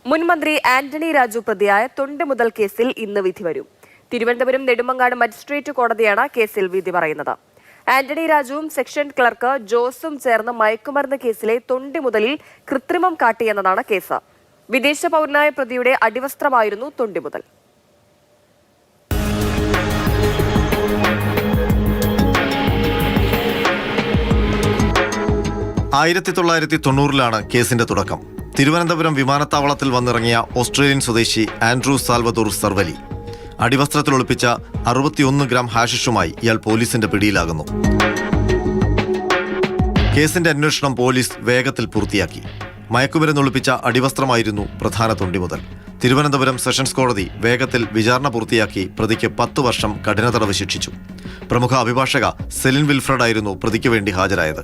മുൻമന്ത്രി ആന്റണി രാജു പ്രതിയായ തൊണ്ടിമുതൽ കേസിൽ ഇന്ന് വിധി വരും. തിരുവനന്തപുരം നെടുമങ്ങാട് മജിസ്ട്രേറ്റ് കോടതിയാണ് കേസിൽ വിധി പറയുന്നത്. ആന്റണി രാജുവും സെക്ഷൻ ക്ലർക്ക് ജോസും ചേർന്ന് മയക്കുമരുന്ന് കേസിലെ തൊണ്ടിമുതലിൽ കൃത്രിമം കാട്ടിയെന്നതാണ് കേസ്. വിദേശ പൗരനായ പ്രതിയുടെ അടിവസ്ത്രമായിരുന്നു തൊണ്ടിമുതൽ. 1990 കേസിന്റെ തുടക്കം. തിരുവനന്തപുരം വിമാനത്താവളത്തിൽ വന്നിറങ്ങിയ ഓസ്ട്രേലിയൻ സ്വദേശി ആൻഡ്രൂ സാൽവദോർ സർവലി. അടിവസ്ത്രത്തിൽ ഒളിപ്പിച്ച 61 ഗ്രാം ഹാഷിഷുമായി ഇയാൾ പോലീസിന്റെ പിടിയിലാകുന്നു. കേസിന്റെ അന്വേഷണം പോലീസ് വേഗത്തിൽ പൂർത്തിയാക്കി. മയക്കുമരുന്ന് ഒളിപ്പിച്ച അടിവസ്ത്രമായിരുന്നു പ്രധാന തൊണ്ടിമുതൽ. തിരുവനന്തപുരം സെഷൻസ് കോടതി വേഗത്തിൽ വിചാരണ പൂർത്തിയാക്കി പ്രതിക്ക് 10 വർഷം കഠിന തടവ് ശിക്ഷിച്ചു. പ്രമുഖ അഭിഭാഷക സെലിൻ വിൽഫ്രഡ് ആയിരുന്നു പ്രതിക്ക് വേണ്ടി ഹാജരായത്.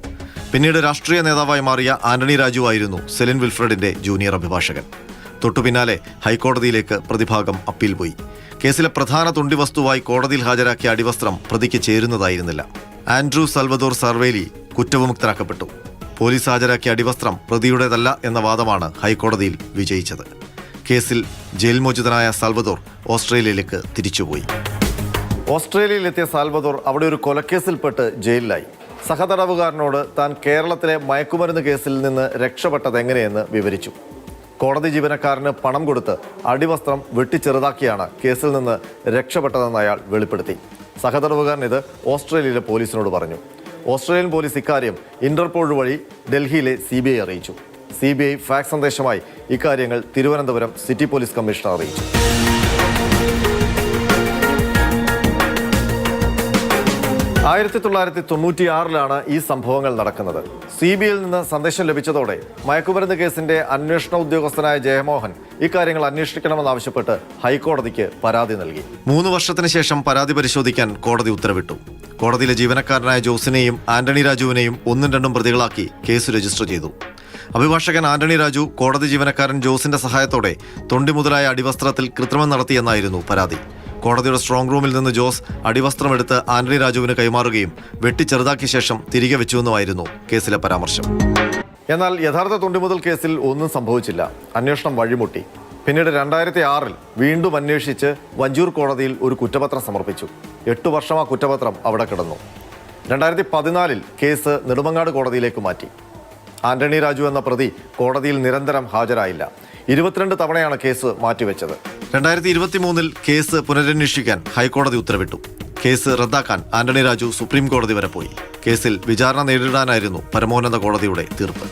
പിന്നീട് രാഷ്ട്രീയ നേതാവായി മാറിയ ആന്റണി രാജു ആയിരുന്നു സെലിൻ വിൽഫ്രഡിന്റെ ജൂനിയർ അഭിഭാഷകൻ. തൊട്ടുപിന്നാലെ ഹൈക്കോടതിയിലേക്ക് പ്രതിഭാഗം അപ്പീൽ പോയി. കേസിലെ പ്രധാന തൊണ്ടിവസ്തുവായി കോടതിയിൽ ഹാജരാക്കിയ അടിവസ്ത്രം പ്രതിക്ക് ചേരുന്നതായിരുന്നില്ല. ആൻഡ്രൂ സാൽവദോർ സർവേലി കുറ്റവിമുക്തനാക്കപ്പെട്ടു. പോലീസ് ഹാജരാക്കിയ അടിവസ്ത്രം പ്രതിയുടേതല്ല എന്ന വാദമാണ് ഹൈക്കോടതിയിൽ വിജയിച്ചത്. കേസിൽ ജയിൽ മോചിതനായ സാൽവദോർ ഓസ്ട്രേലിയയിലേക്ക് തിരിച്ചുപോയി. ഓസ്ട്രേലിയയിലെത്തിയ സാൽവദോർ അവിടെ ഒരു കൊലക്കേസിൽപ്പെട്ട് ജയിലിലായി. സഹതടവുകാരനോട് താൻ കേരളത്തിലെ മയക്കുമരുന്ന് കേസിൽ നിന്ന് രക്ഷപ്പെട്ടതെങ്ങനെയെന്ന് വിവരിച്ചു. കോടതി ജീവനക്കാരന് പണം കൊടുത്ത് അടിവസ്ത്രം വെട്ടിച്ചെറുതാക്കിയാണ് കേസിൽ നിന്ന് രക്ഷപ്പെട്ടതെന്ന് അയാൾ വെളിപ്പെടുത്തി. സഹതടവുകാരൻ ഇത് ഓസ്ട്രേലിയയിലെ പോലീസിനോട് പറഞ്ഞു. ഓസ്ട്രേലിയൻ പോലീസ് ഇക്കാര്യം ഇന്റർപോൾ വഴി ഡൽഹിയിലെ CBI അറിയിച്ചു. CBI ഫാക്സ് സന്ദേശമായി ഇക്കാര്യങ്ങൾ തിരുവനന്തപുരം സിറ്റി പോലീസ് കമ്മീഷണർ അറിയിച്ചു. 1996 ഈ സംഭവങ്ങൾ നടക്കുന്നത്. CBIയിൽ നിന്ന് സന്ദേശം ലഭിച്ചതോടെ മയക്കുമരുന്ന് കേസിന്റെ അന്വേഷണ ഉദ്യോഗസ്ഥനായ ജയമോഹൻ ഇക്കാര്യങ്ങൾ അന്വേഷിക്കണമെന്നാവശ്യപ്പെട്ട് ഹൈക്കോടതിക്ക് പരാതി നൽകി. 3 വർഷത്തിന് ശേഷം പരാതി പരിശോധിക്കാൻ കോടതി ഉത്തരവിട്ടു. കോടതിയിലെ ജീവനക്കാരനായ ജോസിനെയും ആന്റണി രാജുവിനെയും 1-2 പ്രതികളാക്കി കേസ് രജിസ്റ്റർ ചെയ്തു. അഭിഭാഷകൻ ആന്റണി രാജു കോടതി ജീവനക്കാരൻ ജോസിന്റെ സഹായത്തോടെ തൊണ്ടിമുതലായ അടിവസ്ത്രത്തിൽ കൃത്രിമം നടത്തിയെന്നായിരുന്നു പരാതി. കോടതിയുടെ സ്ട്രോങ് റൂമിൽ നിന്ന് ജോസ് അടിവസ്ത്രമെടുത്ത് ആന്റണി രാജുവിന് കൈമാറുകയും വെട്ടിച്ചെറുതാക്കിയ ശേഷം തിരികെ വെച്ചുവെന്നുമായിരുന്നു കേസിലെ പരാമർശം. എന്നാൽ യഥാർത്ഥ തൊണ്ടിമുതൽ കേസിൽ ഒന്നും സംഭവിച്ചില്ല. അന്വേഷണം വഴിമുട്ടി. പിന്നീട് 2006 വീണ്ടും അന്വേഷിച്ച് വഞ്ചൂർ കോടതിയിൽ ഒരു കുറ്റപത്രം സമർപ്പിച്ചു. 8 വർഷം ആ കുറ്റപത്രം അവിടെ കിടന്നു. 2014 കേസ് നെടുമങ്ങാട് കോടതിയിലേക്ക് മാറ്റി. ആന്റണി രാജു എന്ന പ്രതി കോടതിയിൽ നിരന്തരം ഹാജരായില്ല. 22 തവണയാണ് കേസ് മാറ്റിവെച്ചത്. 2023 കേസ് പുനരന്വേഷിക്കാൻ ഹൈക്കോടതി ഉത്തരവിട്ടു. കേസ് റദ്ദാക്കാൻ ആന്റണി രാജു സുപ്രീം കോടതി വരെ പോയി. കേസിൽ വിചാരണ നേരിടാനായിരുന്നു പരമോന്നത കോടതിയുടെ തീർപ്പ്.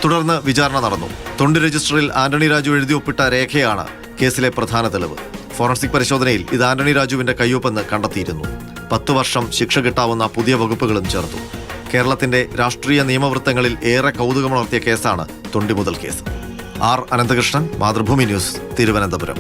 തുടർന്ന് വിചാരണ നടന്നു. തൊണ്ടി രജിസ്റ്ററിൽ ആന്റണി രാജു എഴുതി ഒപ്പിട്ട രേഖയാണ് കേസിലെ പ്രധാന തെളിവ്. ഫോറൻസിക് പരിശോധനയിൽ ഇത് ആന്റണി രാജുവിന്റെ കയ്യൊപ്പെന്ന് കണ്ടെത്തിയിരുന്നു. 10 വർഷം ശിക്ഷ കിട്ടാവുന്ന പുതിയ വകുപ്പുകളും ചേർത്തു. കേരളത്തിന്റെ രാഷ്ട്രീയ നിയമവൃത്തങ്ങളിൽ ഏറെ കൗതുകമുണർത്തിയ കേസാണ് തൊണ്ടിമുതൽ case. R. Ananthakrishnan, Mathrubhumi news, Thiruvananthapuram.